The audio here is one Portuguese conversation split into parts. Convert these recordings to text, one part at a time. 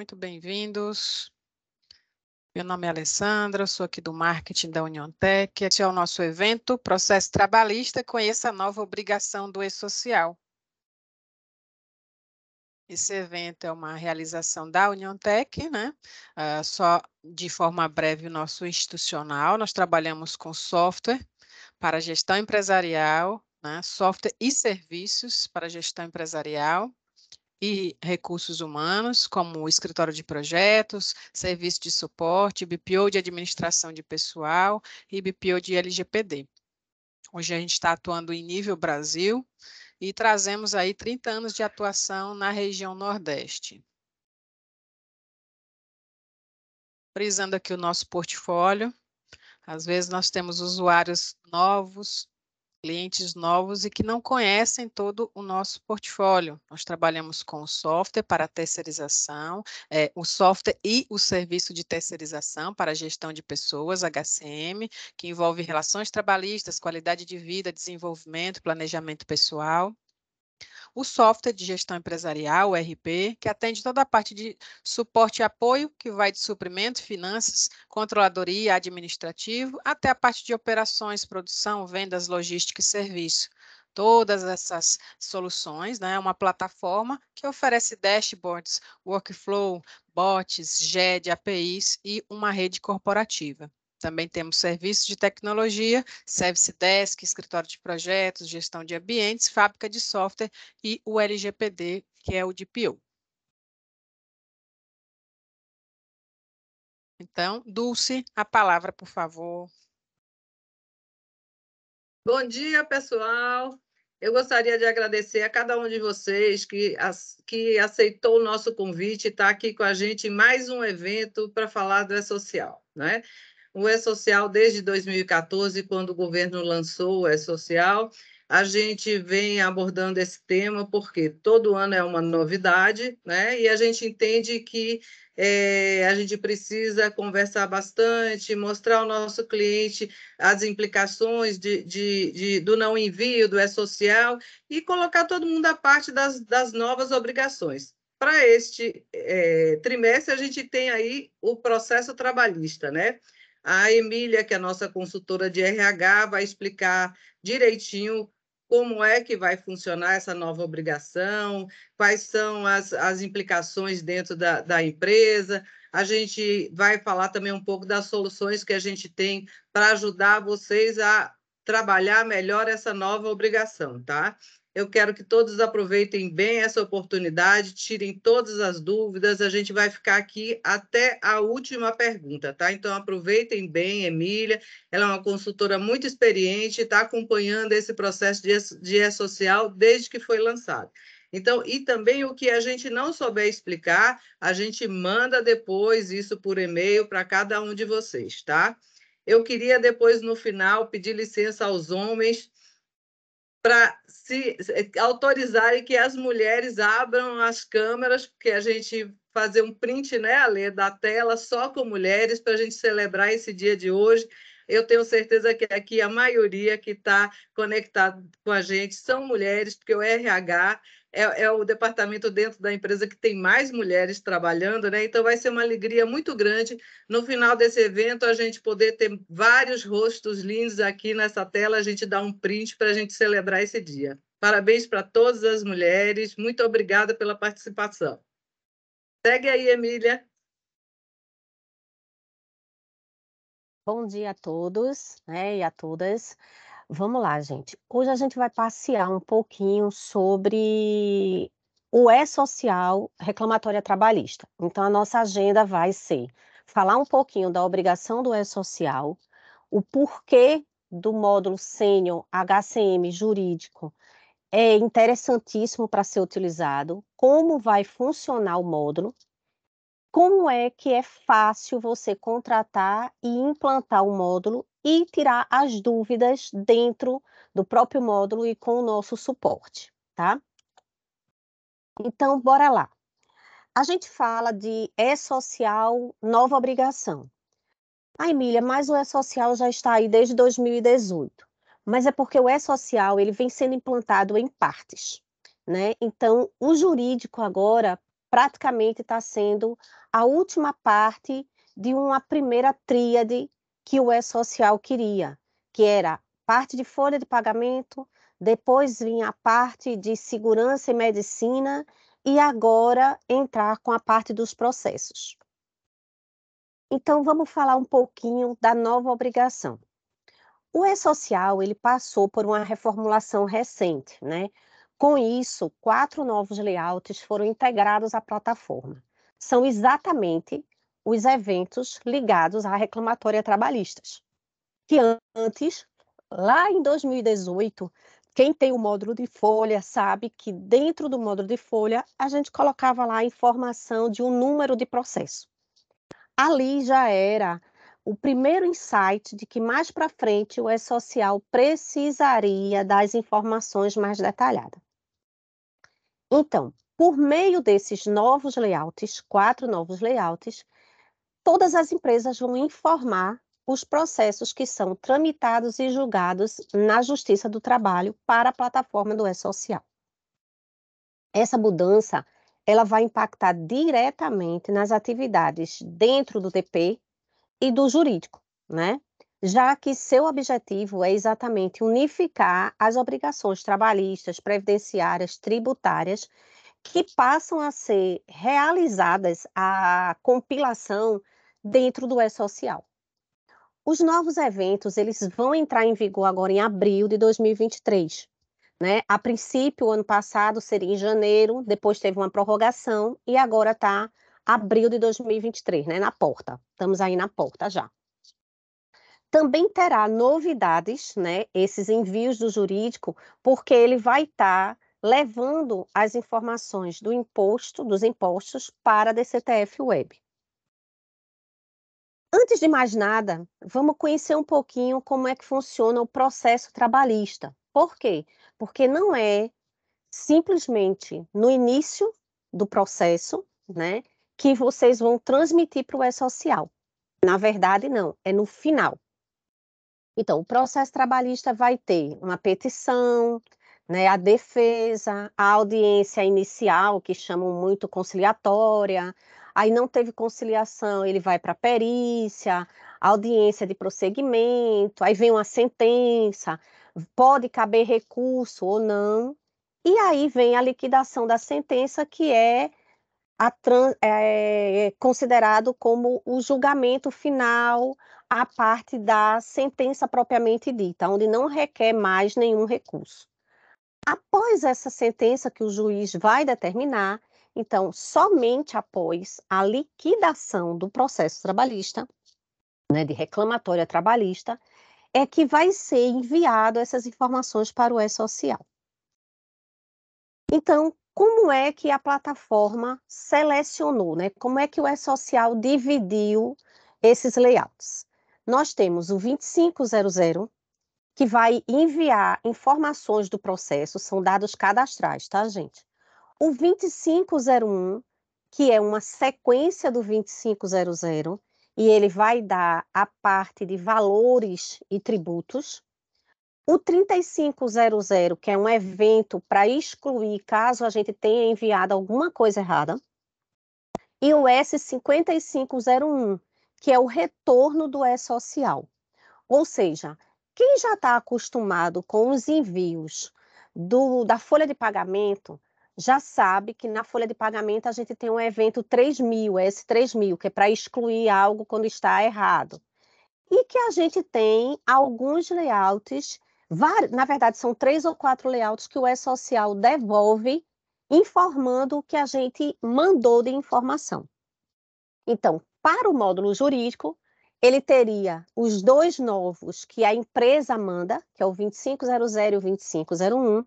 muito bem-vindos. Meu nome é Alessandra, sou aqui do marketing da Uniontech. Esse é o nosso evento, Processo Trabalhista, conheça a nova obrigação do E-Social. Esse evento é uma realização da Uniontech, né? Só de forma breve o nosso institucional. Nós trabalhamos com software para gestão empresarial, né? Software e serviços para gestão empresarial e recursos humanos, como o escritório de projetos, serviço de suporte, BPO de administração de pessoal e BPO de LGPD. Hoje a gente está atuando em nível Brasil e trazemos aí 30 anos de atuação na região Nordeste. Frisando aqui o nosso portfólio, às vezes nós temos usuários novos, clientes novos e que não conhecem todo o nosso portfólio. Nós trabalhamos com o software para terceirização, o software e o serviço de terceirização para gestão de pessoas, HCM, que envolve relações trabalhistas, qualidade de vida, desenvolvimento, planejamento pessoal. O software de gestão empresarial, o ERP, que atende toda a parte de suporte e apoio, que vai de suprimento, finanças, controladoria, administrativo, até a parte de operações, produção, vendas, logística e serviço. Todas essas soluções, né, é uma plataforma que oferece dashboards, workflow, bots, GED, APIs e uma rede corporativa. Também temos serviços de tecnologia, Service Desk, escritório de projetos, gestão de ambientes, fábrica de software e o LGPD, que é o DPO. Então, Dulce, a palavra, por favor. Bom dia, pessoal. Eu gostaria de agradecer a cada um de vocês que aceitou o nosso convite e está aqui com a gente em mais um evento para falar do E-Social, né? O E-Social, desde 2014, quando o governo lançou o E-Social, a gente vem abordando esse tema porque todo ano é uma novidade, né? E a gente entende que a gente precisa conversar bastante, mostrar ao nosso cliente as implicações do não envio do E-Social e colocar todo mundo à parte das novas obrigações. Para este trimestre, a gente tem aí o processo trabalhista, né? A Emília, que é a nossa consultora de RH, vai explicar direitinho como é que vai funcionar essa nova obrigação, quais são as implicações dentro da empresa. A gente vai falar também um pouco das soluções que a gente tem para ajudar vocês a trabalhar melhor essa nova obrigação, tá? Eu quero que todos aproveitem bem essa oportunidade, tirem todas as dúvidas, a gente vai ficar aqui até a última pergunta, tá? Então, aproveitem bem, Emília, ela é uma consultora muito experiente, está acompanhando esse processo de E-Social desde que foi lançado. Então, e também o que a gente não souber explicar, a gente manda depois isso por e-mail para cada um de vocês, tá? Eu queria depois, no final, pedir licença aos homens para se autorizarem que as mulheres abram as câmeras, porque a gente fazer um print, né, Alê, da tela só com mulheres, para a gente celebrar esse dia de hoje. Eu tenho certeza que aqui a maioria que está conectado com a gente são mulheres, porque o RH é o departamento dentro da empresa que tem mais mulheres trabalhando, né? Então vai ser uma alegria muito grande no final desse evento a gente poder ter vários rostos lindos aqui nessa tela, a gente dá um print para a gente celebrar esse dia. Parabéns para todas as mulheres, muito obrigada pela participação. Segue aí, Emília. Bom dia a todos, né, e a todas. Vamos lá, gente. Hoje a gente vai passear um pouquinho sobre o E-Social reclamatória trabalhista. Então, a nossa agenda vai ser falar um pouquinho da obrigação do E-Social, o porquê do módulo sênior HCM jurídico é interessantíssimo para ser utilizado, como vai funcionar o módulo, como é que é fácil você contratar e implantar o módulo e tirar as dúvidas dentro do próprio módulo e com o nosso suporte, tá? Então, bora lá. A gente fala de E-Social, nova obrigação. Ah, Emília, mas o E-Social já está aí desde 2018. Mas é porque o E-Social ele vem sendo implantado em partes, né? Então, o jurídico agora praticamente está sendo a última parte de uma primeira tríade que o E-Social queria, que era parte de folha de pagamento, depois vinha a parte de segurança e medicina, e agora entrar com a parte dos processos. Então, vamos falar um pouquinho da nova obrigação. O E-Social, ele passou por uma reformulação recente, né? Com isso, 4 novos layouts foram integrados à plataforma. São exatamente os eventos ligados à reclamatória trabalhistas, que antes, lá em 2018, quem tem o módulo de folha sabe que dentro do módulo de folha a gente colocava lá a informação de um número de processo. Ali já era o primeiro insight de que mais para frente o E-Social precisaria das informações mais detalhadas. Então, por meio desses novos layouts, 4 novos layouts, todas as empresas vão informar os processos que são tramitados e julgados na Justiça do Trabalho para a plataforma do E-Social. Essa mudança, ela vai impactar diretamente nas atividades dentro do TP e do jurídico, né? Já que seu objetivo é exatamente unificar as obrigações trabalhistas, previdenciárias, tributárias, que passam a ser realizadas a compilação dentro do E-Social. Os novos eventos, eles vão entrar em vigor agora em abril de 2023, né? A princípio, o ano passado seria em janeiro, depois teve uma prorrogação e agora está abril de 2023, né? Na porta. Estamos aí na porta já. Também terá novidades, né? Esses envios do jurídico, porque ele vai estar levando as informações dos impostos para a DCTF Web. Antes de mais nada, vamos conhecer um pouquinho como é que funciona o processo trabalhista. Por quê? Porque não é simplesmente no início do processo, né, que vocês vão transmitir para o E-Social. Na verdade, não, é no final. Então, o processo trabalhista vai ter uma petição, né, a defesa, a audiência inicial, que chamam muito conciliatória, aí não teve conciliação, ele vai para a perícia, audiência de prosseguimento, aí vem uma sentença, pode caber recurso ou não, e aí vem a liquidação da sentença, que é considerado como o julgamento final, a parte da sentença propriamente dita, onde não requer mais nenhum recurso. Após essa sentença que o juiz vai determinar, então, somente após a liquidação do processo trabalhista, né, de reclamatória trabalhista, é que vai ser enviado essas informações para o E-Social. Então, como é que a plataforma selecionou, né? Como é que o E-Social dividiu esses layouts? Nós temos o 2500, que vai enviar informações do processo, são dados cadastrais, tá, gente? O 2501, que é uma sequência do 2500, e ele vai dar a parte de valores e tributos. O 3500, que é um evento para excluir caso a gente tenha enviado alguma coisa errada. E o S5501, que é o retorno do E-Social. Ou seja, quem já está acostumado com os envios da folha de pagamento, já sabe que na folha de pagamento a gente tem um evento 3000, S3000, que é para excluir algo quando está errado. E que a gente tem alguns layouts, na verdade são 3 ou 4 layouts que o E-Social devolve, informando o que a gente mandou de informação. Então, para o módulo jurídico, ele teria os 2 novos que a empresa manda, que é o 2500 e o 2501,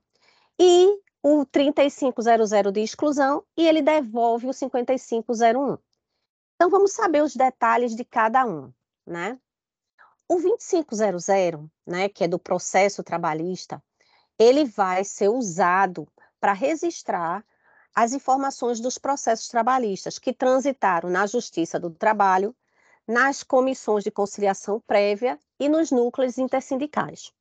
e o 3500 de exclusão, e ele devolve o 5501. Então, vamos saber os detalhes de cada um, né? O 2500, né, que é do processo trabalhista, ele vai ser usado para registrar as informações dos processos trabalhistas que transitaram na Justiça do Trabalho, nas comissões de conciliação prévia e nos núcleos intersindicais.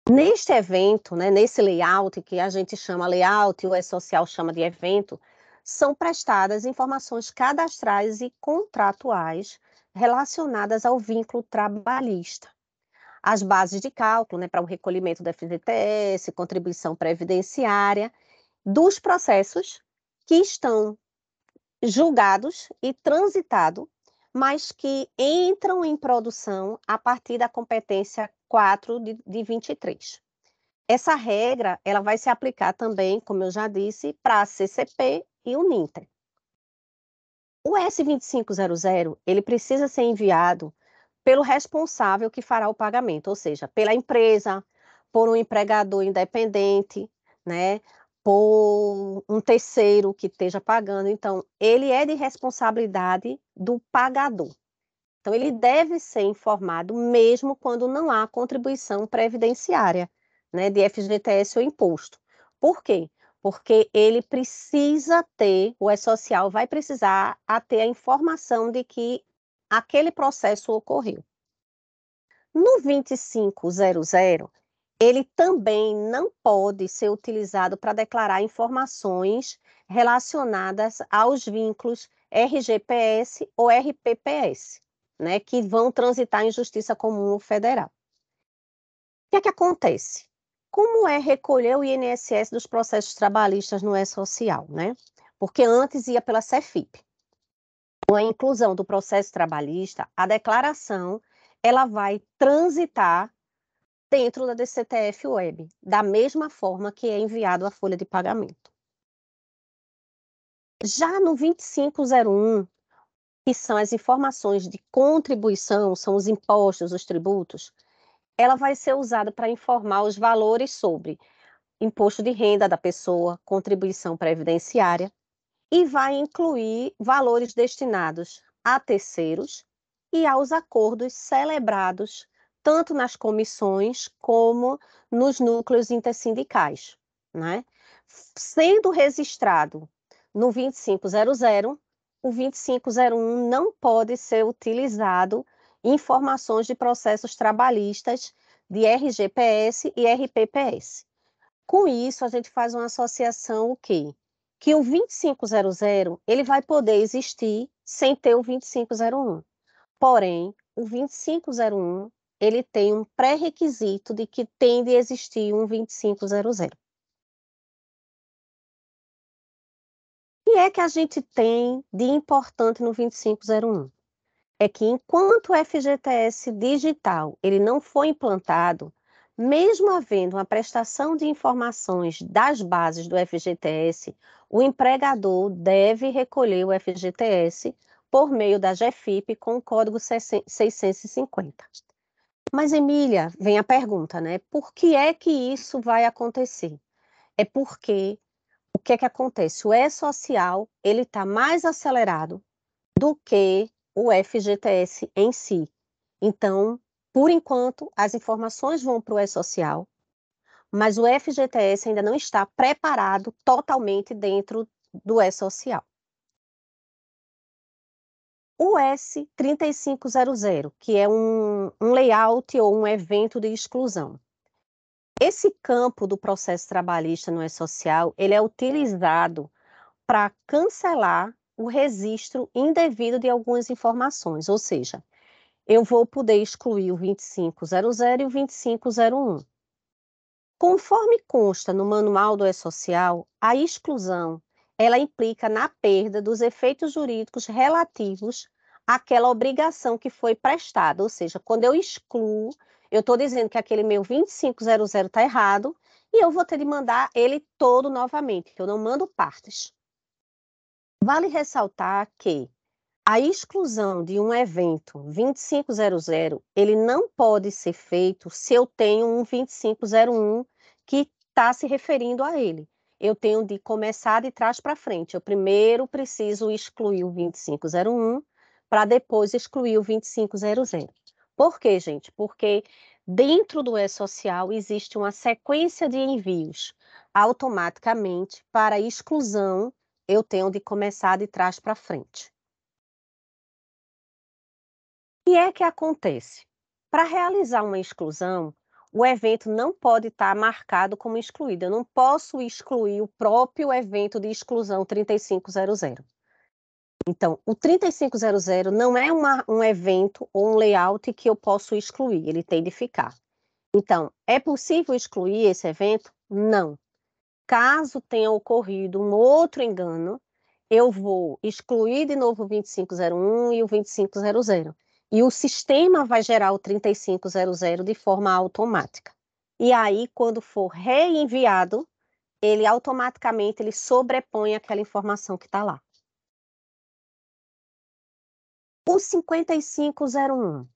Neste evento, né, nesse layout, que a gente chama layout e o E-Social chama de evento, são prestadas informações cadastrais e contratuais relacionadas ao vínculo trabalhista. As bases de cálculo, né, para o recolhimento do FGTS, contribuição previdenciária, dos processos que estão julgados e transitados, mas que entram em produção a partir da competência 4 de 23. Essa regra ela vai se aplicar também, como eu já disse, para a CCP e o NINTER. O S2500 ele precisa ser enviado pelo responsável que fará o pagamento, ou seja, pela empresa, por um empregador independente, né, por um terceiro que esteja pagando. Então, ele é de responsabilidade do pagador. Então, ele deve ser informado mesmo quando não há contribuição previdenciária, né, de FGTS ou imposto. Por quê? Porque ele precisa ter, o E-Social vai precisar ter a informação de que aquele processo ocorreu. No 2500, ele também não pode ser utilizado para declarar informações relacionadas aos vínculos RGPS ou RPPS, né, que vão transitar em Justiça Comum Federal. O que acontece? Como é recolher o INSS dos processos trabalhistas no E-Social, né? Porque antes ia pela CEFIP. Com a inclusão do processo trabalhista, a declaração ela vai transitar dentro da DCTF Web, da mesma forma que é enviado a folha de pagamento. Já no 2501, que são as informações de contribuição, são os impostos, os tributos, ela vai ser usada para informar os valores sobre imposto de renda da pessoa, contribuição previdenciária, e vai incluir valores destinados a terceiros e aos acordos celebrados tanto nas comissões como nos núcleos intersindicais, né? Sendo registrado no 2500, o 2501 não pode ser utilizado em informações de processos trabalhistas de RGPS e RPPS. Com isso, a gente faz uma associação o quê? Que o 2500 ele vai poder existir sem ter o 2501. Porém, o 2501 ele tem um pré-requisito de que tem de existir um 2500. O que é que a gente tem de importante no 2501? É que enquanto o FGTS digital ele não foi implantado, mesmo havendo uma prestação de informações das bases do FGTS, o empregador deve recolher o FGTS por meio da GEFIP com o código 650. Mas, Emília, vem a pergunta, né? Por que é que isso vai acontecer? É porque o que é que acontece? O E-Social ele está mais acelerado do que o FGTS em si. Então, por enquanto, as informações vão para o E-Social, mas o FGTS ainda não está preparado totalmente dentro do E-Social. O S3500, que é um layout ou um evento de exclusão. Esse campo do processo trabalhista no E-Social, ele é utilizado para cancelar o registro indevido de algumas informações, ou seja, eu vou poder excluir o 2500 e o 2501. Conforme consta no manual do E-Social, a exclusão ela implica na perda dos efeitos jurídicos relativos àquela obrigação que foi prestada, ou seja, quando eu excluo, eu estou dizendo que aquele meu 2500 está errado e eu vou ter de mandar ele todo novamente, eu não mando partes. Vale ressaltar que a exclusão de um evento 2500, ele não pode ser feito se eu tenho um 2501 que está se referindo a ele. Eu tenho de começar de trás para frente. Eu primeiro preciso excluir o 2501 para depois excluir o 2500. Por quê, gente? Porque dentro do E-Social existe uma sequência de envios automaticamente para exclusão. Eu tenho de começar de trás para frente. O que é que acontece? Para realizar uma exclusão, o evento não pode estar marcado como excluído. Eu não posso excluir o próprio evento de exclusão 3500. Então, o 3500 não é um evento ou um layout que eu posso excluir, ele tem de ficar. Então, é possível excluir esse evento? Não. Caso tenha ocorrido um outro engano, eu vou excluir de novo o 2501 e o 2500. E o sistema vai gerar o 3500 de forma automática. E aí, quando for reenviado, ele automaticamente sobrepõe aquela informação que está lá. O 5501.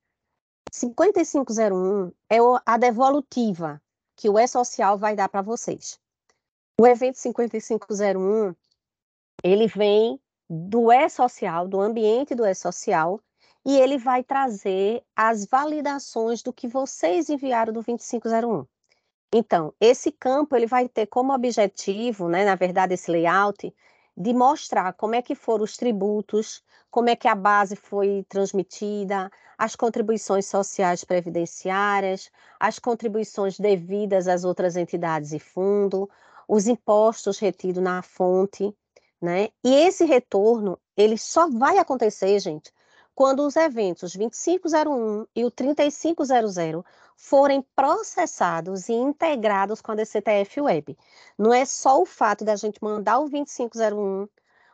5501 é a devolutiva que o E-Social vai dar para vocês. O evento 5501, ele vem do E-Social, do ambiente do E-Social, e ele vai trazer as validações do que vocês enviaram do 2501. Então, esse campo ele vai ter como objetivo, né, na verdade, esse layout, de mostrar como é que foram os tributos, como é que a base foi transmitida, as contribuições sociais previdenciárias, as contribuições devidas às outras entidades e fundo, os impostos retidos na fonte, né? E esse retorno, ele só vai acontecer, gente, quando os eventos 2501 e o 3500 forem processados e integrados com a DCTF Web. Não é só o fato da gente mandar o 2501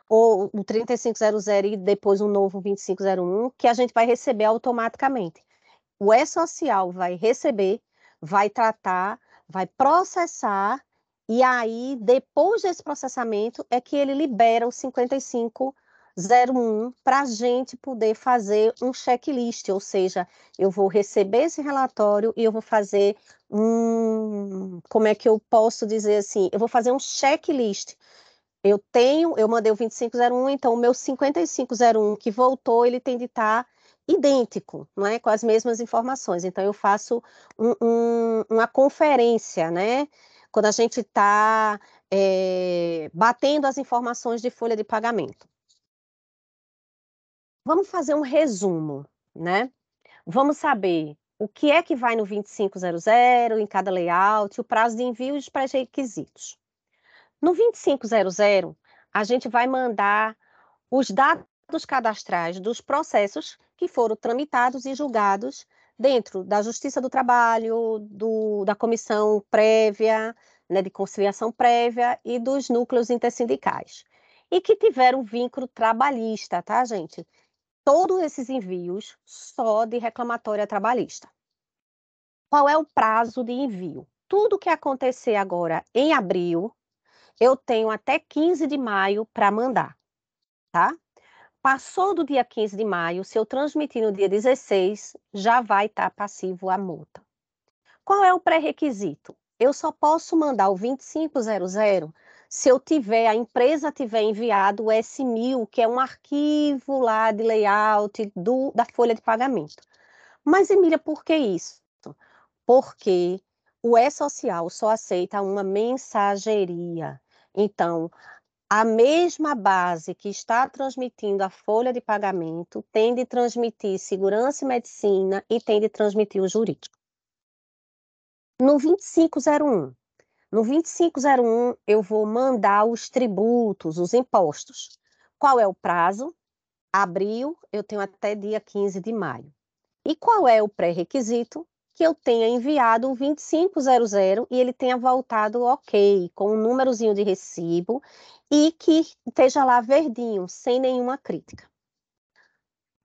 ou o 3500 e depois um novo 2501 que a gente vai receber automaticamente. O E-Social vai receber, vai tratar, vai processar, e aí, depois desse processamento, é que ele libera o 5501 para a gente poder fazer um checklist, ou seja, eu vou receber esse relatório e eu vou fazer como é que eu posso dizer assim? Eu vou fazer um checklist. Eu mandei o 2501, então o meu 5501 que voltou, ele tem de estar idêntico, não é? Com as mesmas informações. Então, eu faço uma conferência, né? Quando a gente está batendo as informações de folha de pagamento. Vamos fazer um resumo, né? Vamos saber o que é que vai no 2500 em cada layout, o prazo de envio e os pré-requisitos. No 2500, a gente vai mandar os dados cadastrais dos processos que foram tramitados e julgados dentro da Justiça do Trabalho, da comissão prévia, né, de conciliação prévia e dos núcleos intersindicais. E que tiveram vínculo trabalhista, tá, gente? Todos esses envios só de reclamatória trabalhista. Qual é o prazo de envio? Tudo que acontecer agora em abril, eu tenho até 15 de maio para mandar, tá? Passou do dia 15 de maio, se eu transmitir no dia 16, já vai estar passivo a multa. Qual é o pré-requisito? Eu só posso mandar o 2500 se a empresa tiver enviado o S1000, que é um arquivo lá de layout da folha de pagamento. Mas, Emília, por que isso? Porque o E-Social só aceita uma mensageria. Então, a mesma base que está transmitindo a folha de pagamento tem de transmitir segurança e medicina e tem de transmitir o jurídico. No 2501, eu vou mandar os tributos, os impostos. Qual é o prazo? Abril, eu tenho até dia 15 de maio. E qual é o pré-requisito? Que eu tenha enviado o 2500 e ele tenha voltado ok, com um númerozinho de recibo e que esteja lá verdinho, sem nenhuma crítica.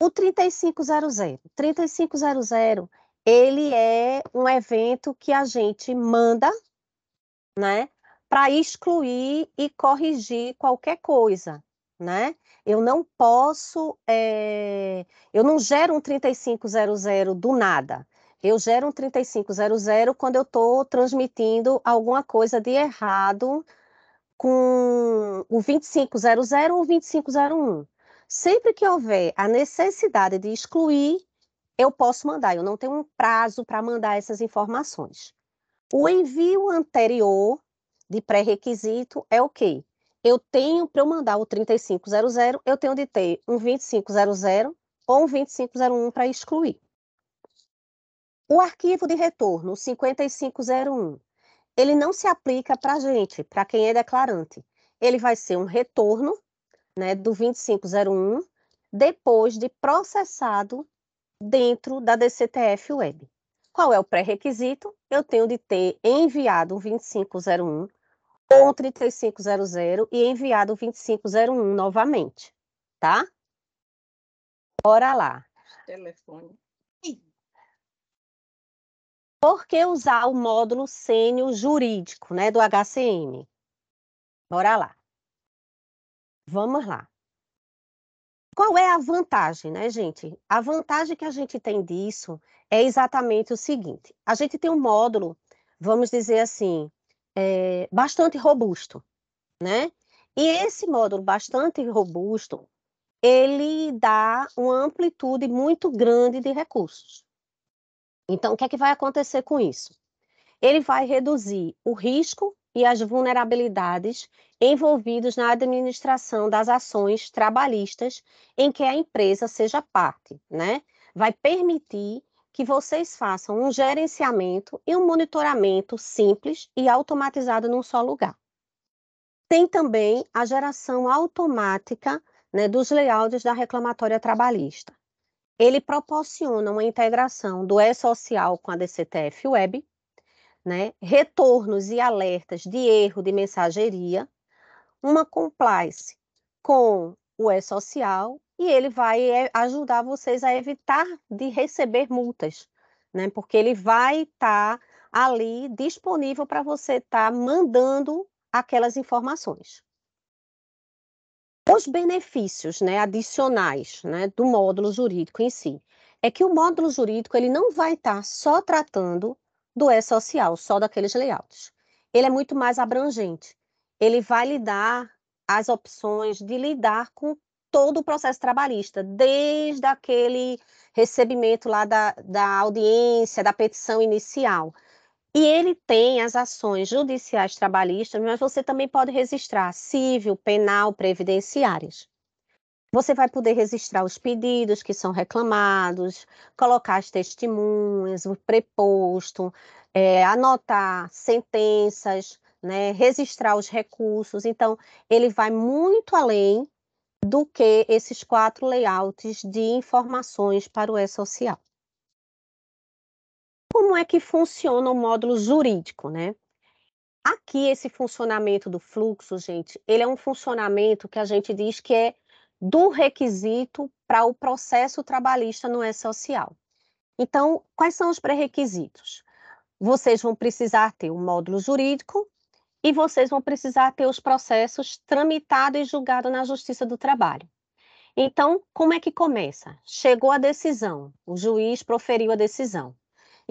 O 3500. 3500, ele é um evento que a gente manda, né, para excluir e corrigir qualquer coisa, né? Eu não posso, eu não gero um 3500 do nada. Eu gero um 3500 quando eu estou transmitindo alguma coisa de errado com o 2500 ou o 2501. Sempre que houver a necessidade de excluir, eu posso mandar. Eu não tenho um prazo para mandar essas informações. O envio anterior de pré-requisito é o quê? Eu tenho, para eu mandar o 3500, eu tenho de ter um 2500 ou um 2501 para excluir. O arquivo de retorno, o 5501, ele não se aplica para a gente, para quem é declarante. Ele vai ser um retorno, né, do 2501, depois de processado dentro da DCTF Web. Qual é o pré-requisito? Eu tenho de ter enviado o 2501 ou o 3500 e enviado o 2501 novamente, tá? Bora lá. Telefone. Por que usar o módulo sênior jurídico, né, do HCM? Bora lá. Vamos lá. Qual é a vantagem, né, gente? A vantagem que a gente tem disso é exatamente o seguinte: a gente tem um módulo, vamos dizer assim, bastante robusto, né? E esse módulo bastante robusto, ele dá uma amplitude muito grande de recursos. Então, o que é que vai acontecer com isso? Ele vai reduzir o risco e as vulnerabilidades envolvidos na administração das ações trabalhistas em que a empresa seja parte, né? Vai permitir que vocês façam um gerenciamento e um monitoramento simples e automatizado num só lugar. Tem também a geração automática, né, dos layouts da reclamatória trabalhista. Ele proporciona uma integração do e-social com a DCTF Web, né, retornos e alertas de erro de mensageria, uma compliance com o e-social, e ele vai ajudar vocês a evitar de receber multas, né, porque ele vai estar ali disponível para você estar mandando aquelas informações. Os benefícios, né, adicionais, né, do módulo jurídico em si, é que o módulo jurídico ele não vai estar só tratando do e-social, só daqueles layouts. Ele é muito mais abrangente. Ele vai lhe dar as opções de lidar com todo o processo trabalhista, desde aquele recebimento lá da audiência, da petição inicial. E ele tem as ações judiciais trabalhistas, mas você também pode registrar civil, penal, previdenciárias. Você vai poder registrar os pedidos que são reclamados, colocar as testemunhas, o preposto, anotar sentenças, né, registrar os recursos. Então, ele vai muito além do que esses 4 layouts de informações para o e-social. Como é que funciona o módulo jurídico, né? Aqui, esse funcionamento do fluxo, gente, ele é um funcionamento que a gente diz que é do requisito para o processo trabalhista no e-social. Então, quais são os pré-requisitos? Vocês vão precisar ter o módulo jurídico e vocês vão precisar ter os processos tramitados e julgados na Justiça do Trabalho. Então, como é que começa? Chegou a decisão, o juiz proferiu a decisão.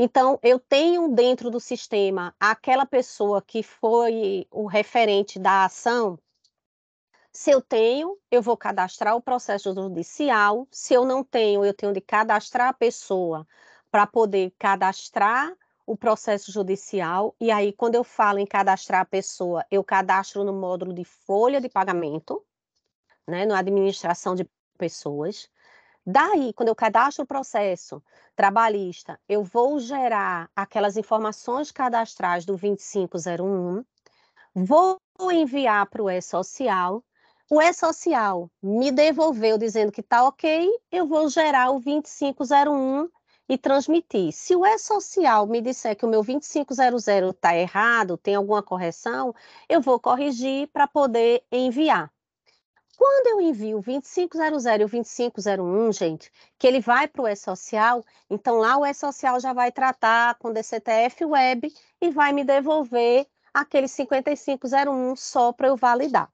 Então, eu tenho dentro do sistema aquela pessoa que foi o referente da ação. Se eu tenho, eu vou cadastrar o processo judicial. Se eu não tenho, eu tenho de cadastrar a pessoa para poder cadastrar o processo judicial. E aí, quando eu falo em cadastrar a pessoa, eu cadastro no módulo de folha de pagamento, né, na administração de pessoas. Daí, quando eu cadastro o processo trabalhista, eu vou gerar aquelas informações cadastrais do 2501, vou enviar para o e-social, o e-social me devolveu dizendo que está ok, eu vou gerar o 2501 e transmitir. Se o e-social me disser que o meu 2500 está errado, tem alguma correção, eu vou corrigir para poder enviar. Quando eu envio o 2500 e o 2501, gente, que ele vai para o e-social, então lá o e-social já vai tratar com DCTF Web e vai me devolver aquele 5501 só para eu validar.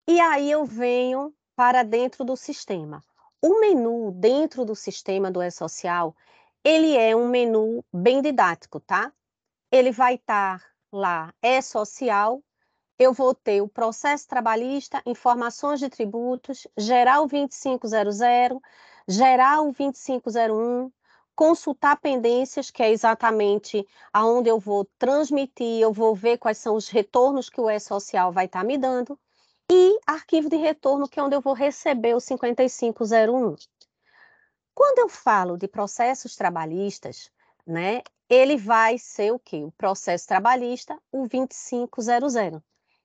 E aí eu venho para dentro do sistema. O menu dentro do sistema do e-social, ele é um menu bem didático, tá? Ele vai estar lá, e-social. Eu vou ter o processo trabalhista, informações de tributos, gerar o 2500, gerar o 2501, consultar pendências, que é exatamente aonde eu vou transmitir, eu vou ver quais são os retornos que o e-social vai estar me dando, e arquivo de retorno, que é onde eu vou receber o 5501. Quando eu falo de processos trabalhistas, né, ele vai ser o quê? O processo trabalhista, o 2500.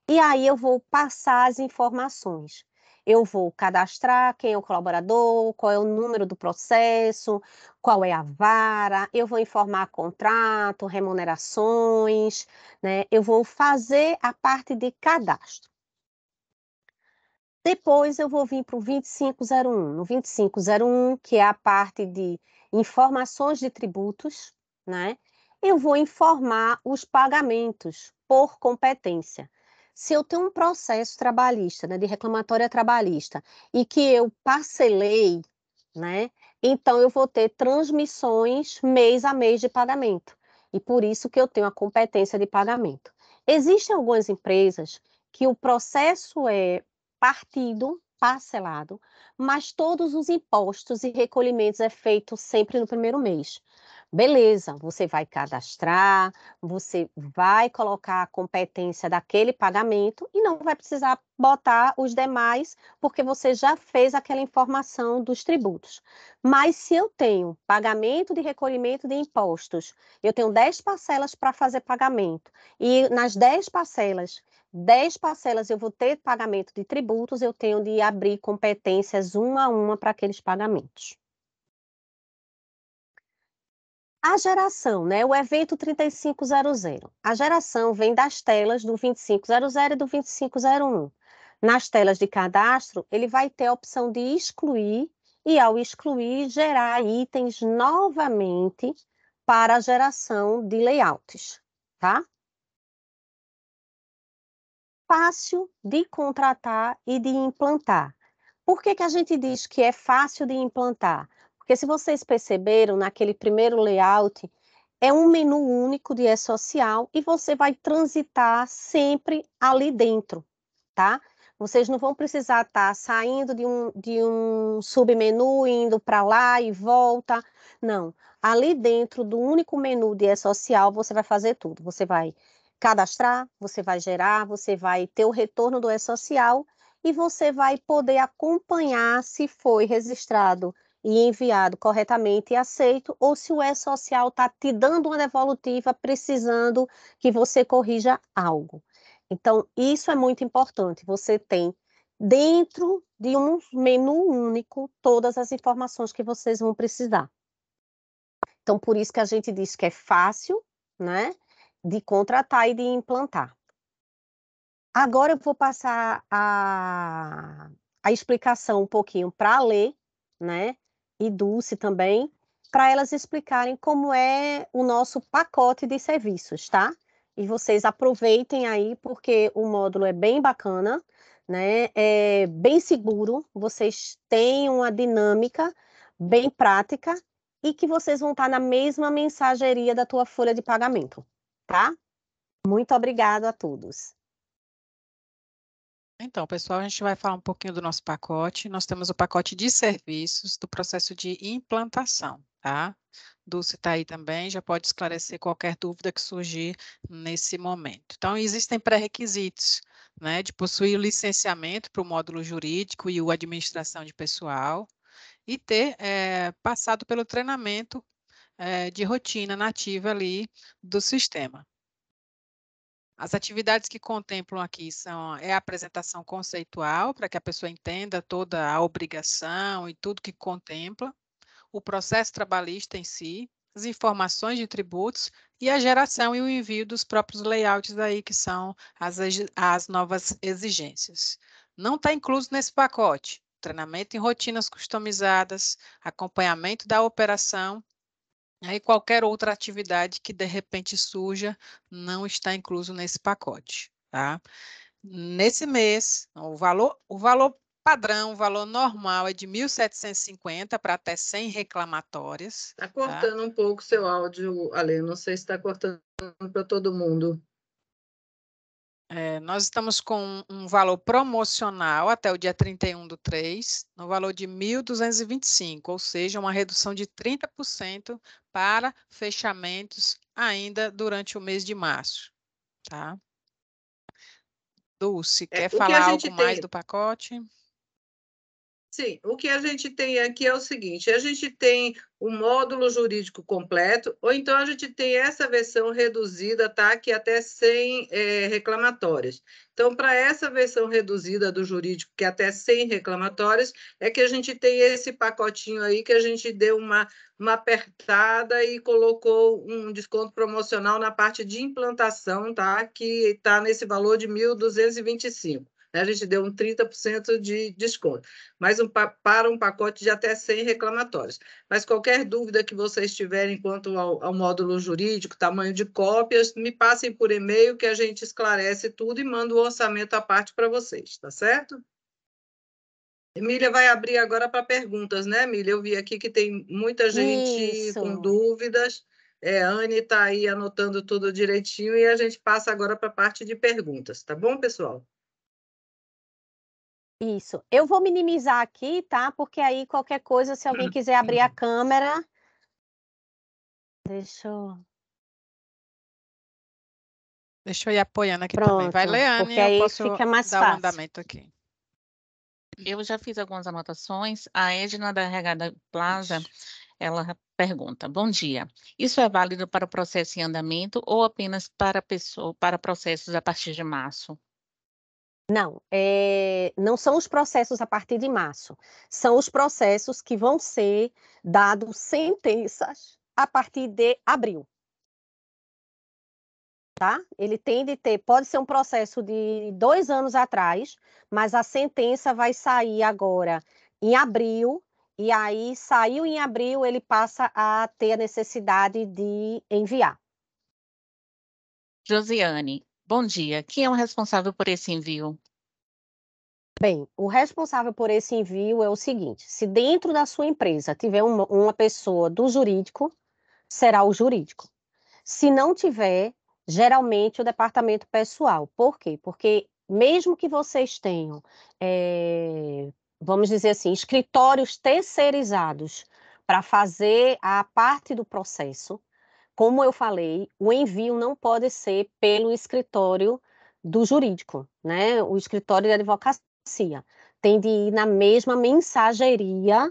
E aí eu vou passar as informações. Eu vou cadastrar quem é o colaborador, qual é o número do processo, qual é a vara, eu vou informar contrato, remunerações, né? Eu vou fazer a parte de cadastro. Depois eu vou vir para o 2501. No 2501, que é a parte de informações de tributos, né? Eu vou informar os pagamentos por competência. Se eu tenho um processo trabalhista, né, de reclamatória trabalhista, e que eu parcelei, né? Então eu vou ter transmissões mês a mês de pagamento. E por isso que eu tenho a competência de pagamento. Existem algumas empresas que o processo é partido, parcelado, mas todos os impostos e recolhimentos é feito sempre no primeiro mês. Beleza, você vai cadastrar, você vai colocar a competência daquele pagamento e não vai precisar botar os demais, porque você já fez aquela informação dos tributos. Mas se eu tenho pagamento de recolhimento de impostos, eu tenho 10 parcelas para fazer pagamento, e nas 10 parcelas eu vou ter pagamento de tributos, eu tenho de abrir competências uma a uma para aqueles pagamentos. A geração, né? O evento 3500. A geração vem das telas do 2500 e do 2501. Nas telas de cadastro, ele vai ter a opção de excluir e, ao excluir, gerar itens novamente para a geração de layouts, tá? Fácil de contratar e de implantar. Por que que a gente diz que é fácil de implantar? Porque se vocês perceberam, naquele primeiro layout, é um menu único de e-social e você vai transitar sempre ali dentro, tá? Vocês não vão precisar estar saindo de um submenu, indo para lá e volta. Não. Ali dentro do único menu de e-social, você vai fazer tudo. Você vai cadastrar, você vai gerar, você vai ter o retorno do e-social e você vai poder acompanhar se foi registrado e enviado corretamente e aceito, ou se o e-social está te dando uma devolutiva precisando que você corrija algo. Então, isso é muito importante. Você tem dentro de um menu único todas as informações que vocês vão precisar. Então, por isso que a gente diz que é fácil, né, de contratar e de implantar. Agora eu vou passar a explicação um pouquinho para a Lê, né, e Dulce também, para elas explicarem como é o nosso pacote de serviços, tá? E vocês aproveitem aí, porque o módulo é bem bacana, né? É bem seguro, vocês têm uma dinâmica bem prática e que vocês vão estar na mesma mensageria da tua folha de pagamento, tá? Muito obrigada a todos. Então, pessoal, a gente vai falar um pouquinho do nosso pacote. Nós temos o pacote de serviços do processo de implantação, tá? Dulce está aí também, já pode esclarecer qualquer dúvida que surgir nesse momento. Então, existem pré-requisitos, né, de possuir o licenciamento para o módulo jurídico e o administração de pessoal e ter passado pelo treinamento de rotina nativa ali do sistema. As atividades que contemplam aqui é a apresentação conceitual, para que a pessoa entenda toda a obrigação e tudo que contempla, o processo trabalhista em si, as informações de tributos e a geração e o envio dos próprios layouts aí, que são as novas exigências. Não está incluso nesse pacote treinamento em rotinas customizadas, acompanhamento da operação. Aí qualquer outra atividade que de repente surja não está incluso nesse pacote, tá? Nesse mês, o valor padrão, o valor normal é de 1.750 para até 100 reclamatórias. Está cortando um pouco seu áudio, Ale, não sei se está cortando para todo mundo. Nós estamos com um valor promocional até o dia 31/3, no valor de 1.225, ou seja, uma redução de 30% para fechamentos ainda durante o mês de março, tá? Dulce, quer O que a falar gente algo mais tem, do pacote? Sim, o que a gente tem aqui é o seguinte: a gente tem o módulo jurídico completo, ou então a gente tem essa versão reduzida, tá? Que até 100 reclamatórias. Então, para essa versão reduzida do jurídico, que é até 100 reclamatórias, é que a gente tem esse pacotinho aí que a gente deu uma apertada e colocou um desconto promocional na parte de implantação, tá? Que está nesse valor de 1.225. A gente deu um 30% de desconto, mas para um pacote de até 100 reclamatórios. Mas qualquer dúvida que vocês tiverem quanto ao módulo jurídico, tamanho de cópias, me passem por e-mail que a gente esclarece tudo e manda o orçamento à parte para vocês, tá certo? Emília vai abrir agora para perguntas, né, Emília? Eu vi aqui que tem muita gente com dúvidas. A Anne está aí anotando tudo direitinho e a gente passa agora para a parte de perguntas, tá bom, pessoal? Isso. Eu vou minimizar aqui, tá? Porque aí qualquer coisa, se alguém quiser abrir a câmera. Deixa eu ir apoiando aqui Pronto, também. Vai, Leane, porque eu aí posso fica mais dar o fácil. andamento aqui. Eu já fiz algumas anotações. A Edna da RH da Plaza, ela pergunta: bom dia. Isso é válido para o processo em andamento ou apenas para processos a partir de março? Não, não são os processos a partir de março, são os processos que vão ser dados sentenças a partir de abril. Tá? Ele tem de ter, pode ser um processo de 2 anos atrás, mas a sentença vai sair agora em abril, e aí saiu em abril, ele passa a ter a necessidade de enviar. Josiane, bom dia. Quem é o responsável por esse envio? Bem, o responsável por esse envio é o seguinte: se dentro da sua empresa tiver uma pessoa do jurídico, será o jurídico. Se não tiver, geralmente o departamento pessoal. Por quê? Porque mesmo que vocês tenham, vamos dizer assim, escritórios terceirizados para fazer a parte do processo, como eu falei, o envio não pode ser pelo escritório do jurídico, né? O escritório de advocacia tem de ir na mesma mensageria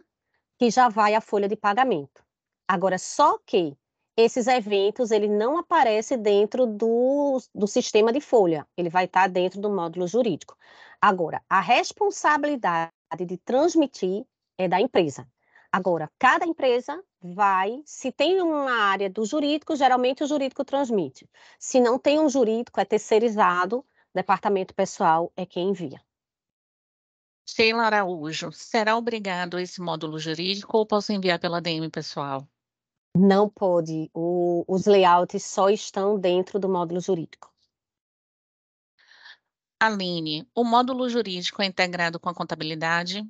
que já vai a folha de pagamento. Agora, só que esses eventos, ele não aparece dentro do sistema de folha, ele vai estar dentro do módulo jurídico. Agora, a responsabilidade de transmitir é da empresa. Agora, cada empresa vai, se tem uma área do jurídico, geralmente o jurídico transmite. Se não tem um jurídico, é terceirizado, departamento pessoal é quem envia. Sheila Araújo, será obrigado esse módulo jurídico ou posso enviar pela DM pessoal? Não pode, os layouts só estão dentro do módulo jurídico. Aline, o módulo jurídico é integrado com a contabilidade?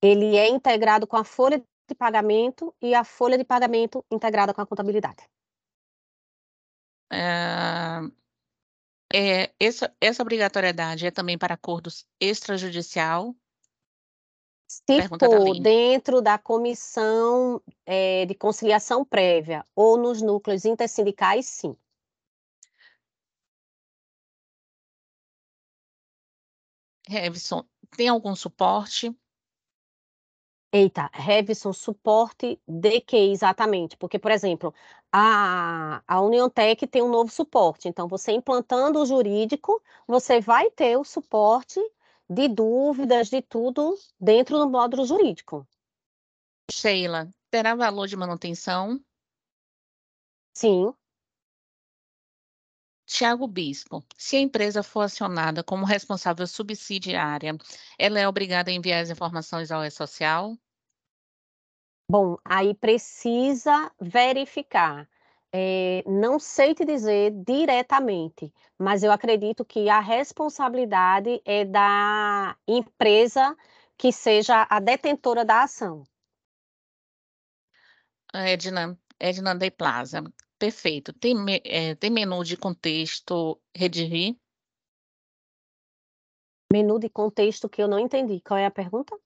Ele é integrado com a folha de pagamento e a folha de pagamento integrada com a contabilidade. Essa obrigatoriedade é também para acordos extrajudicial? Se Pergunta da for Aline. dentro da comissão de conciliação prévia ou nos núcleos intersindicais, sim. Revson, tem algum suporte? Eita, Revson, suporte de que exatamente? Porque, por exemplo, a Uniontech tem um novo suporte, então você implantando o jurídico, você vai ter o suporte de dúvidas, de tudo dentro do módulo jurídico. Sheila, terá valor de manutenção? Sim, Tiago Bispo, se a empresa for acionada como responsável subsidiária, ela é obrigada a enviar as informações ao E-Social? bom, aí precisa verificar. Não sei te dizer diretamente, mas eu acredito que a responsabilidade é da empresa que seja a detentora da ação. Edna Day Plaza, perfeito. Tem menu de contexto redigir? Menu de contexto que eu não entendi. Qual é a pergunta?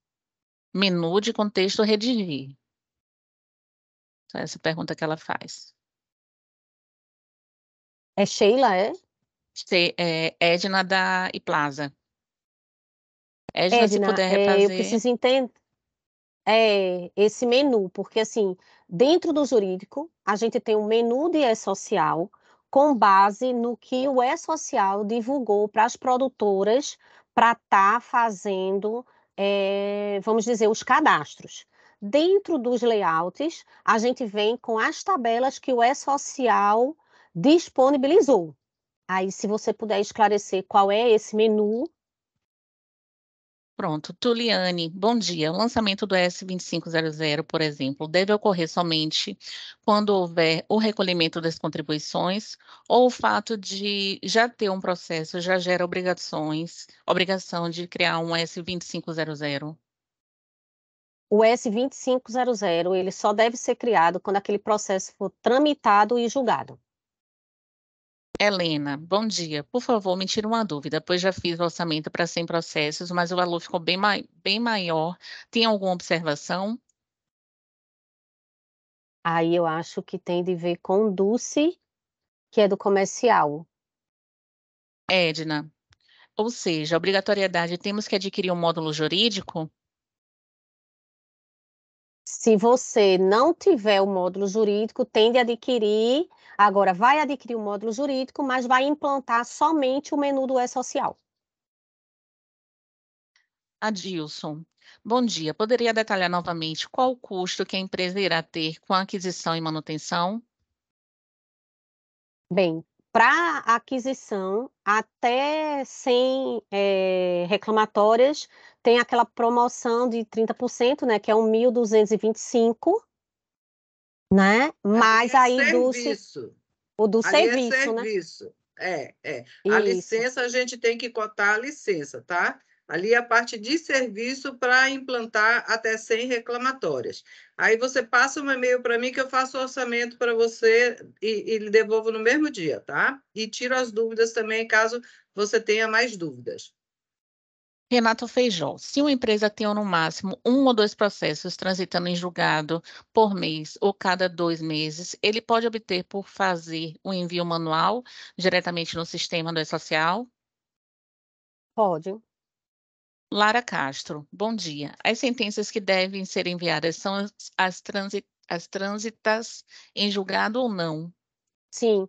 Menu de contexto redigir. Essa pergunta que ela faz. É Sheila, é? Edna da Plaza. Edna, se Edna, puder eu refazer. preciso entender esse menu, porque assim, dentro do jurídico, a gente tem um menu de e-social com base no que o e-social divulgou para as produtoras para estar fazendo, vamos dizer, os cadastros. Dentro dos layouts, a gente vem com as tabelas que o e-social disponibilizou. Aí, se você puder esclarecer qual é esse menu. Pronto. Tuliane, bom dia. O lançamento do S2500, por exemplo, deve ocorrer somente quando houver o recolhimento das contribuições ou o fato de já ter um processo já gera obrigação de criar um S2500? O S2500, ele só deve ser criado quando aquele processo for tramitado e julgado. Helena, bom dia. Por favor, me tire uma dúvida, pois já fiz o orçamento para 100 processos, mas o valor ficou bem maior. Tem alguma observação? Aí eu acho que tem de ver com o Dulce, que é do comercial. Edna, ou seja, obrigatoriedade, temos que adquirir um módulo jurídico? Se você não tiver o módulo jurídico, tem de adquirir. Agora, vai adquirir o módulo jurídico, mas vai implantar somente o menu do e-social. Adilson, bom dia. Poderia detalhar novamente qual o custo que a empresa irá ter com a aquisição e manutenção? Bem, para aquisição, até 100 reclamatórias, tem aquela promoção de 30%, né, que é 1.225, né? Mas aí serviço. o do Ali é serviço, né? serviço. A Isso. licença, a gente tem que cotar a licença, tá? Ali é a parte de serviço para implantar até 100 reclamatórias. Aí você passa um e-mail para mim que eu faço o orçamento para você e lhe devolvo no mesmo dia, tá? E tiro as dúvidas também, caso você tenha mais dúvidas. Renato Feijó, se uma empresa tem no máximo 1 ou 2 processos transitando em julgado por mês ou cada 2 meses, ele pode obter por fazer o envio manual diretamente no sistema do e-social? Pode. Lara Castro, bom dia. As sentenças que devem ser enviadas são as transitas em julgado ou não? Sim,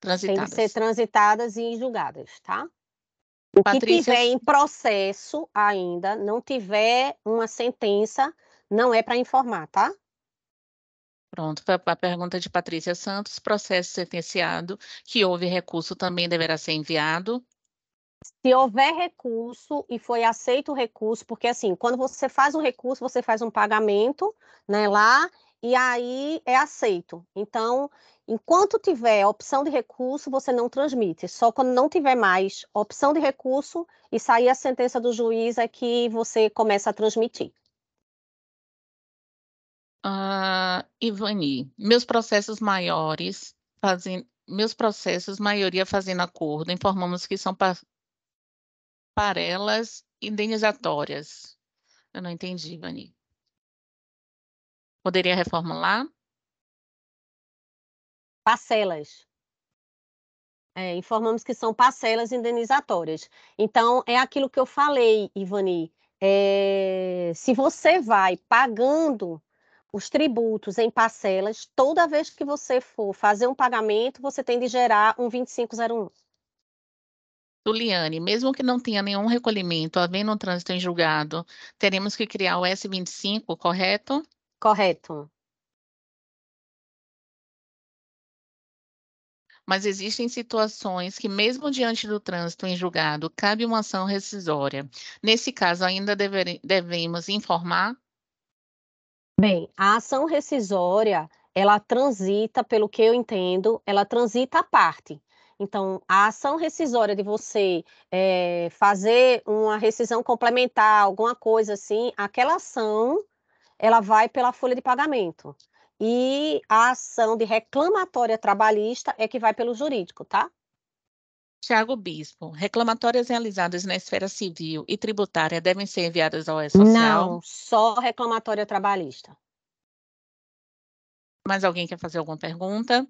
tem de ser Transitadas. transitadas e julgadas, tá? O que Patrícia, tiver em processo ainda, não tiver uma sentença, não é para informar, tá? pronto, foi a pergunta de Patrícia Santos. Processo sentenciado que houve recurso também deverá ser enviado. Se houver recurso e foi aceito o recurso, porque assim, quando você faz o recurso, você faz um pagamento, né, lá, e aí é aceito. Então, enquanto tiver opção de recurso, você não transmite. Só quando não tiver mais opção de recurso e sair a sentença do juiz é que você começa a transmitir. Ivani, meus processos, maioria fazendo acordo, informamos que são parelas indenizatórias. Eu não entendi, Ivani. Poderia reformular? Parcelas. Informamos que são parcelas indenizatórias. Então, é aquilo que eu falei, Ivani. Se você vai pagando os tributos em parcelas, toda vez que você for fazer um pagamento, você tem de gerar um 2501. Juliane, mesmo que não tenha nenhum recolhimento, havendo um trânsito em julgado, teremos que criar o S25, correto? Correto. Mas existem situações que, mesmo diante do trânsito em julgado, cabe uma ação rescisória. Nesse caso, ainda devemos informar? Bem, a ação rescisória, ela transita, pelo que eu entendo, ela transita à parte. Então, a ação rescisória de você fazer uma rescisão complementar, alguma coisa assim, aquela ação, ela vai pela folha de pagamento. E a ação de reclamatória trabalhista é que vai pelo jurídico, tá? Tiago Bispo, reclamatórias realizadas na esfera civil e tributária devem ser enviadas ao E-Social? Não, só reclamatória trabalhista. Mais alguém quer fazer alguma pergunta?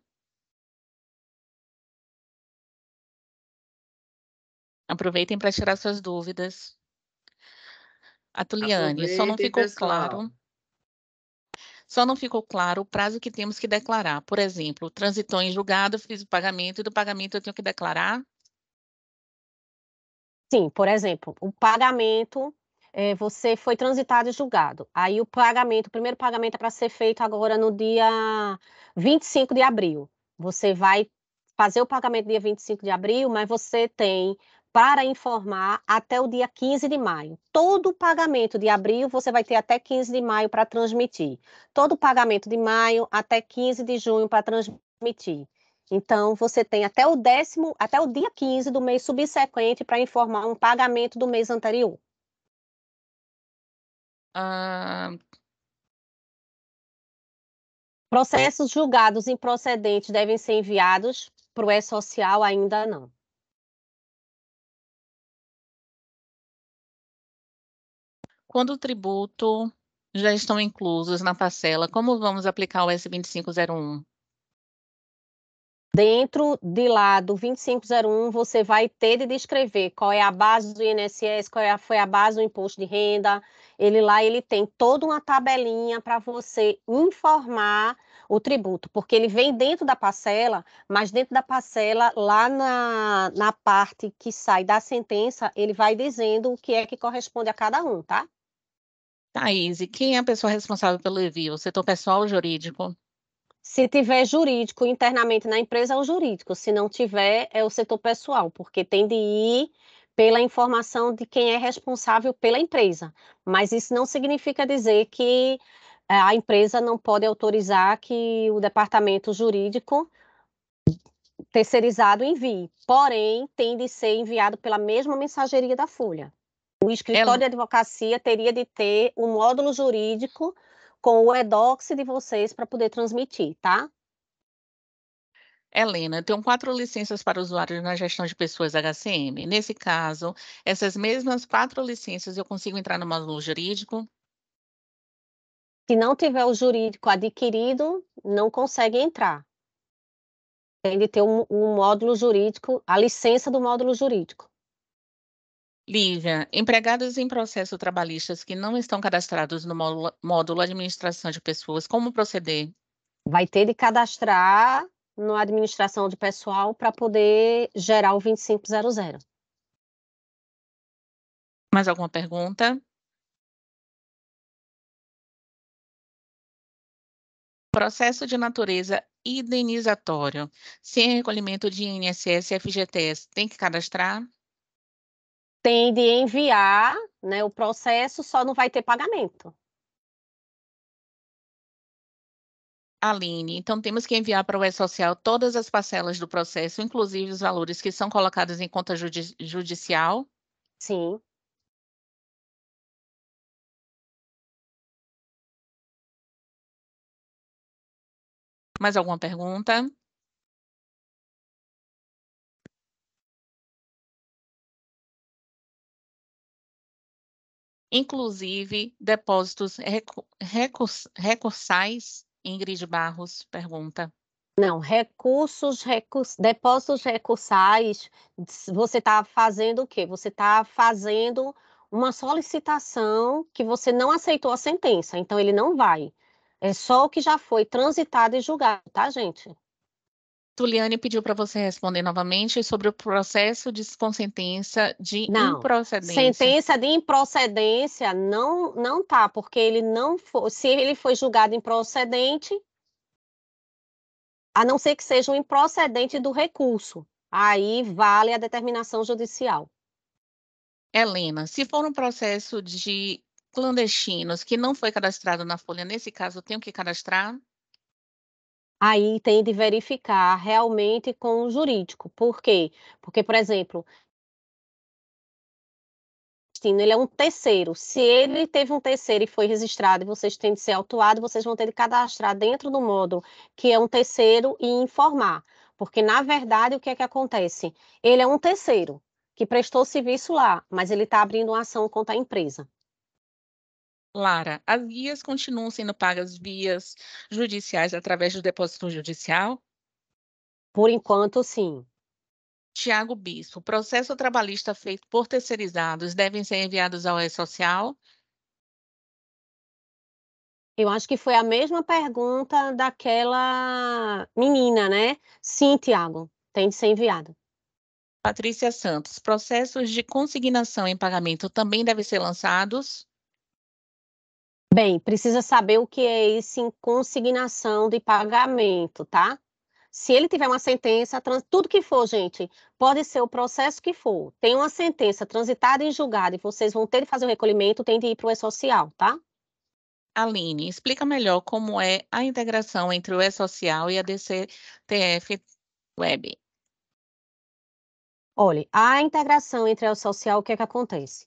Aproveitem para tirar suas dúvidas. A Tuliane, só não Aproveitem, ficou pessoal. claro. Só não ficou claro o prazo que temos que declarar. Por exemplo, transitou em julgado, fiz o pagamento, e do pagamento eu tenho que declarar? Sim, por exemplo, o pagamento, você foi transitado e julgado. Aí o primeiro pagamento é para ser feito agora no dia 25 de abril. Você vai fazer o pagamento dia 25 de abril, mas você tem para informar até o dia 15 de maio. Todo o pagamento de abril você vai ter até 15 de maio para transmitir. Todo o pagamento de maio até 15 de junho para transmitir. Então, você tem até até o dia 15 do mês subsequente para informar um pagamento do mês anterior. Ah, Processos julgados improcedentes devem ser enviados para o E-Social? Ainda não. quando o tributo já estão inclusos na parcela, como vamos aplicar o S2501? Dentro de lá do 2501, você vai ter de descrever qual é a base do INSS, foi a base do imposto de renda. Ele tem toda uma tabelinha para você informar o tributo, porque ele vem dentro da parcela, mas dentro da parcela, lá na parte que sai da sentença, ele vai dizendo o que é que corresponde a cada um, tá? Thaís, e quem é a pessoa responsável pelo envio? O setor pessoal ou jurídico? Se tiver jurídico internamente na empresa, é o jurídico. Se não tiver, é o setor pessoal, porque tem de ir pela informação de quem é responsável pela empresa. Mas isso não significa dizer que a empresa não pode autorizar que o departamento jurídico terceirizado envie. Porém, tem de ser enviado pela mesma mensageria da Folha. O escritório de advocacia teria de ter um módulo jurídico com o EDOX de vocês para poder transmitir, tá? Helena, eu tenho 4 licenças para usuários na gestão de pessoas HCM. Nesse caso, essas mesmas 4 licenças eu consigo entrar no módulo jurídico? Se não tiver o jurídico adquirido, não consegue entrar. Tem de ter um módulo jurídico, a licença do módulo jurídico. Lívia, empregados em processo trabalhistas que não estão cadastrados no módulo administração de pessoas, como proceder? Vai ter de cadastrar na administração de pessoal para poder gerar o 2500. Mais alguma pergunta? Processo de natureza indenizatório, sem recolhimento de INSS e FGTS, tem que cadastrar? Tem de enviar, né, o processo, só não vai ter pagamento. Aline, então temos que enviar para o E-Social todas as parcelas do processo, inclusive os valores que são colocados em conta judicial? Sim. Mais alguma pergunta? Inclusive, depósitos recursais, Ingrid Barros pergunta. Não, depósitos recursais, você está fazendo o quê? Você está fazendo uma solicitação que você não aceitou a sentença, então ele não vai. É só o que já foi transitado e julgado, tá, gente? Tuliane pediu para você responder novamente sobre o processo com sentença de Não, improcedência. sentença de improcedência não tá, porque ele não foi, se ele foi julgado improcedente, a não ser que seja um improcedente do recurso, aí vale a determinação judicial. Helena, se for um processo de clandestinos que não foi cadastrado na folha, nesse caso, eu tenho que cadastrar? Aí tem de verificar realmente com o jurídico. Por quê? Porque, por exemplo, ele é um terceiro. Se ele teve um terceiro e foi registrado e vocês têm de ser autuados, vocês vão ter de cadastrar dentro do módulo que é um terceiro e informar. Porque, na verdade, o que é que acontece? Ele é um terceiro que prestou serviço lá, mas ele está abrindo uma ação contra a empresa. Lara, as guias continuam sendo pagas vias judiciais através do depósito judicial? Por enquanto, sim. Tiago Bispo, processo trabalhista feito por terceirizados devem ser enviados ao E-Social? Eu acho que foi a mesma pergunta daquela menina, né? Sim, Tiago, tem de ser enviado. Patrícia Santos, processos de consignação em pagamento também devem ser lançados? Bem, precisa saber o que é esse em consignação de pagamento, tá? Se ele tiver uma sentença, tudo que for, gente, pode ser o processo que for, tem uma sentença transitada em julgado e vocês vão ter de fazer o recolhimento, tem de ir para o E-Social, tá? Aline, explica melhor como é a integração entre o E-Social e a DCTF Web. Olha, a integração entre a E-Social, o que é que acontece?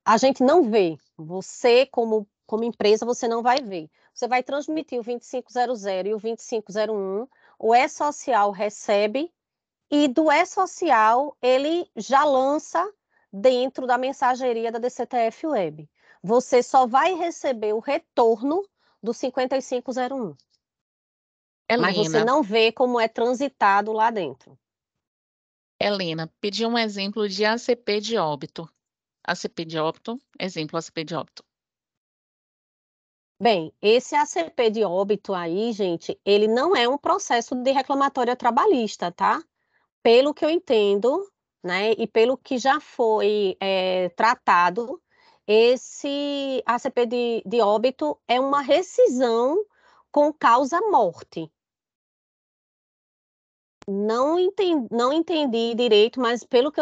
A gente não vê, você como empresa, você não vai ver. Você vai transmitir o 2500 e o 2501, o E-Social recebe e do E-Social ele já lança dentro da mensageria da DCTF Web. Você só vai receber o retorno do 5501. Mas você Helena, não vê como é transitado lá dentro. Helena, pediu um exemplo de ACP de óbito. ACP de óbito, exemplo ACP de óbito. Bem, esse ACP de óbito aí, gente, ele não é um processo de reclamatória trabalhista, tá? Pelo que eu entendo, né, e pelo que já foi tratado, esse ACP de óbito é uma rescisão com causa morte. Não entendi direito, mas pelo que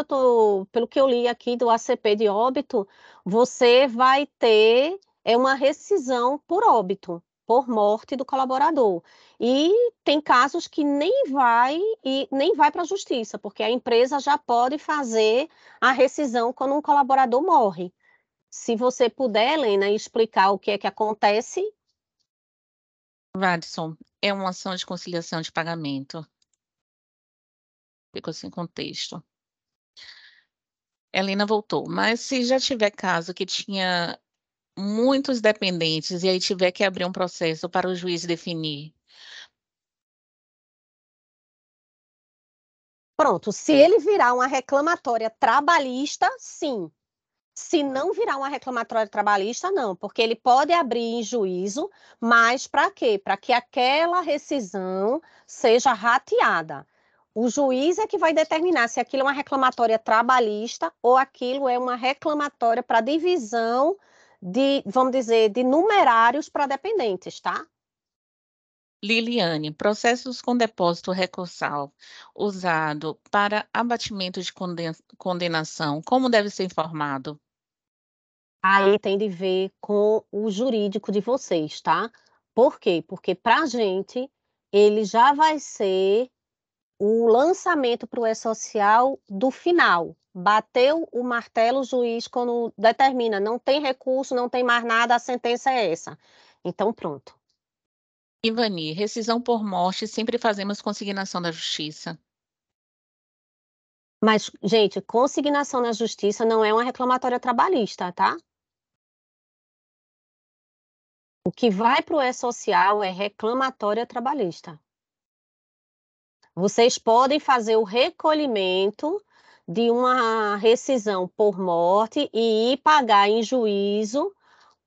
eu li aqui do ACP de óbito, você vai ter uma rescisão por óbito, por morte do colaborador. E tem casos que nem vai para a justiça, porque a empresa já pode fazer a rescisão quando um colaborador morre. Se você puder, Helena, explicar o que é que acontece. Vadson, é uma ação de conciliação de pagamento. Ficou sem contexto. Helena voltou, mas se já tiver caso que tinha muitos dependentes e aí tiver que abrir um processo para o juiz definir. Pronto, se ele virar uma reclamatória trabalhista, sim. Se não virar uma reclamatória trabalhista, não, porque ele pode abrir em juízo, mas para quê? Para que aquela rescisão seja rateada. O juiz é que vai determinar se aquilo é uma reclamatória trabalhista ou aquilo é uma reclamatória para divisão de, vamos dizer, de numerários para dependentes, tá? Liliane, processos com depósito recursal usado para abatimento de condenação, como deve ser informado? Aí tem de ver com o jurídico de vocês, tá? Por quê? Porque para a gente, ele já vai ser o lançamento para o E-Social do final. Bateu o martelo, o juiz, quando determina, não tem recurso, não tem mais nada, a sentença é essa. Então, pronto. Ivani, rescisão por morte, sempre fazemos consignação da justiça. Mas, gente, consignação na justiça não é uma reclamatória trabalhista, tá? O que vai para o E-Social é reclamatória trabalhista. Vocês podem fazer o recolhimento de uma rescisão por morte e ir pagar em juízo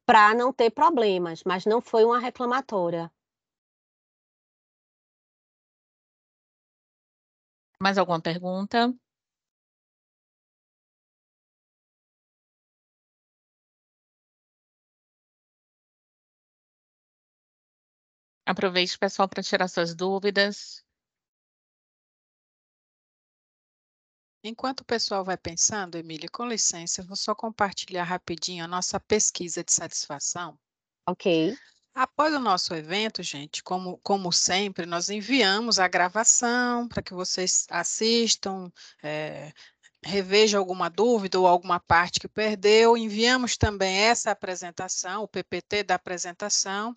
para não ter problemas, mas não foi uma reclamatória. Mais alguma pergunta? Aproveite, pessoal, para tirar suas dúvidas. Enquanto o pessoal vai pensando, Emília, com licença, eu vou só compartilhar rapidinho a nossa pesquisa de satisfação. Ok. Após o nosso evento, gente, como sempre, nós enviamos a gravação para que vocês assistam, revejam alguma dúvida ou alguma parte que perdeu. Enviamos também essa apresentação, o PPT da apresentação.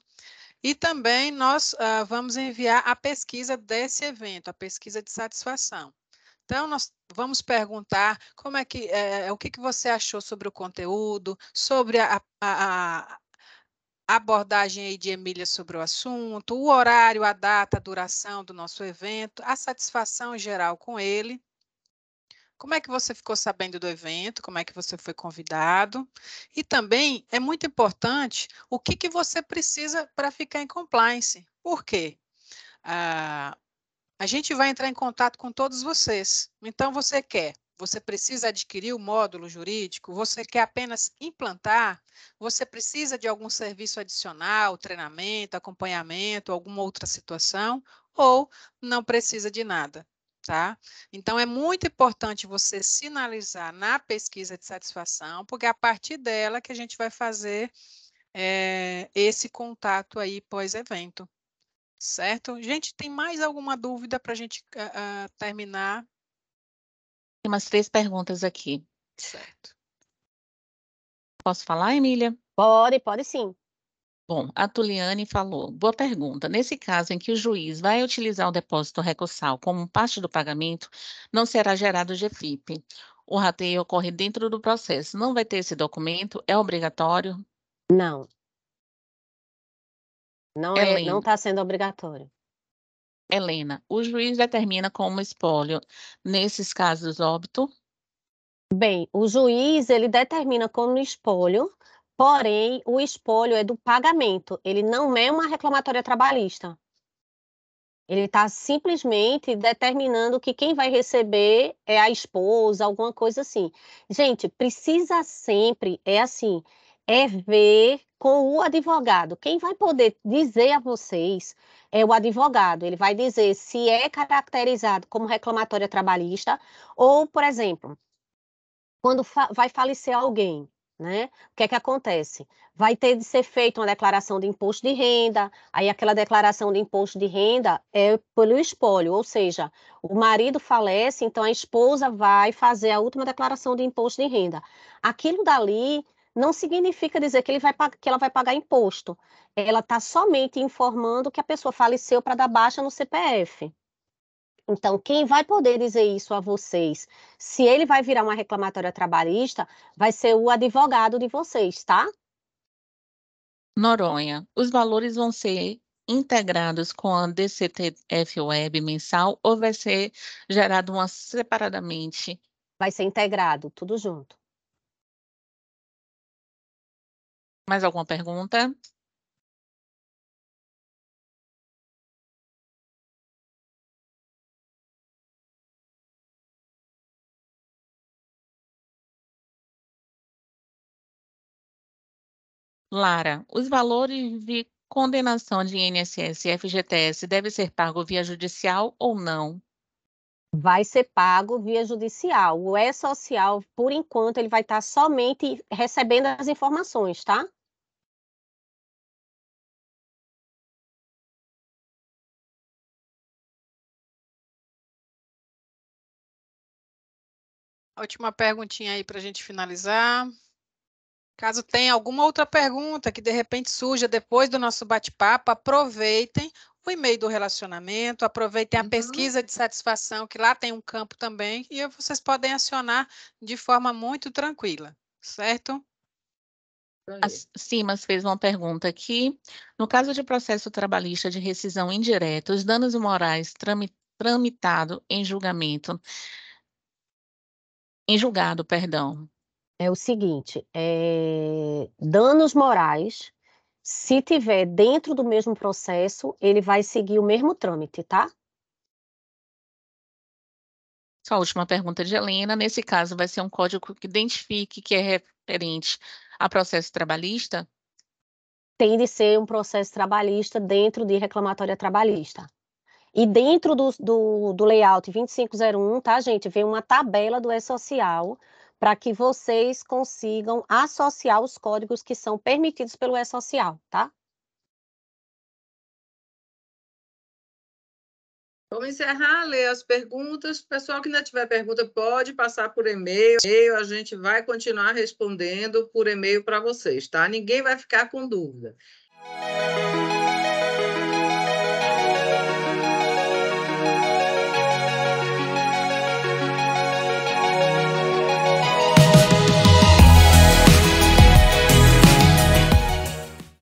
E também nós vamos enviar a pesquisa desse evento, a pesquisa de satisfação. Então, nós vamos perguntar o que você achou sobre o conteúdo, sobre a abordagem aí de Emília sobre o assunto, o horário, a data, a duração do nosso evento, a satisfação geral com ele. Como é que você ficou sabendo do evento? Como é que você foi convidado? E também é muito importante o que você precisa para ficar em compliance. Por quê? A gente vai entrar em contato com todos vocês. Então, você precisa adquirir o módulo jurídico? Você quer apenas implantar? Você precisa de algum serviço adicional, treinamento, acompanhamento, alguma outra situação? Ou não precisa de nada? Tá? Então, é muito importante você sinalizar na pesquisa de satisfação, porque é a partir dela que a gente vai fazer esse contato aí pós-evento. Certo? Gente, tem mais alguma dúvida para a gente terminar? Tem umas 3 perguntas aqui. Certo. Posso falar, Emília? Pode sim. Bom, a Tuliane falou, boa pergunta. Nesse caso em que o juiz vai utilizar o depósito recursal como parte do pagamento, não será gerado GFIP. O rateio ocorre dentro do processo. Não vai ter esse documento? É obrigatório? Não. Não Helena, está sendo obrigatório. Helena, o juiz determina como espólio, nesses casos, óbito? Bem, o juiz, ele determina como espólio, porém, o espólio é do pagamento, ele não é uma reclamatória trabalhista. Ele está simplesmente determinando que quem vai receber é a esposa, alguma coisa assim. Gente, precisa sempre, é ver com o advogado. Quem vai poder dizer a vocês é o advogado. Ele vai dizer se é caracterizado como reclamatória trabalhista ou, por exemplo, quando vai falecer alguém, né? O que é que acontece? Vai ter de ser feita uma declaração de imposto de renda, aí aquela declaração de imposto de renda é pelo espólio, ou seja, o marido falece, então a esposa vai fazer a última declaração de imposto de renda. Aquilo dali não significa dizer que ela vai pagar imposto. Ela está somente informando que a pessoa faleceu para dar baixa no CPF. Então, quem vai poder dizer isso a vocês, se ele vai virar uma reclamatória trabalhista, vai ser o advogado de vocês, tá? Noronha, os valores vão ser integrados com a DCTF Web mensal ou vai ser gerado uma separadamente? Vai ser integrado, tudo junto. Mais alguma pergunta? Lara, os valores de condenação de INSS e FGTS devem ser pagos via judicial ou não? Vai ser pago via judicial. O E-Social, por enquanto, ele vai estar somente recebendo as informações, tá? Última perguntinha aí para a gente finalizar. Caso tenha alguma outra pergunta que de repente surja depois do nosso bate-papo, aproveitem o e-mail do relacionamento, aproveitem a pesquisa de satisfação, que lá tem um campo também, e vocês podem acionar de forma muito tranquila, certo? A Simas fez uma pergunta aqui. No caso de processo trabalhista de rescisão indireta, os danos morais tramitado em julgado, perdão. É o seguinte, danos morais, se tiver dentro do mesmo processo, ele vai seguir o mesmo trâmite, tá? Só a última pergunta de Helena. Nesse caso, vai ser um código que identifique que é referente a processo trabalhista? Tem de ser um processo trabalhista dentro de reclamatória trabalhista. E dentro do layout 2501, tá, gente, vem uma tabela do E-Social para que vocês consigam associar os códigos que são permitidos pelo E-Social, tá? Vamos encerrar, ler as perguntas. O pessoal que ainda tiver pergunta pode passar por e-mail. A gente vai continuar respondendo por e-mail para vocês, tá? Ninguém vai ficar com dúvida.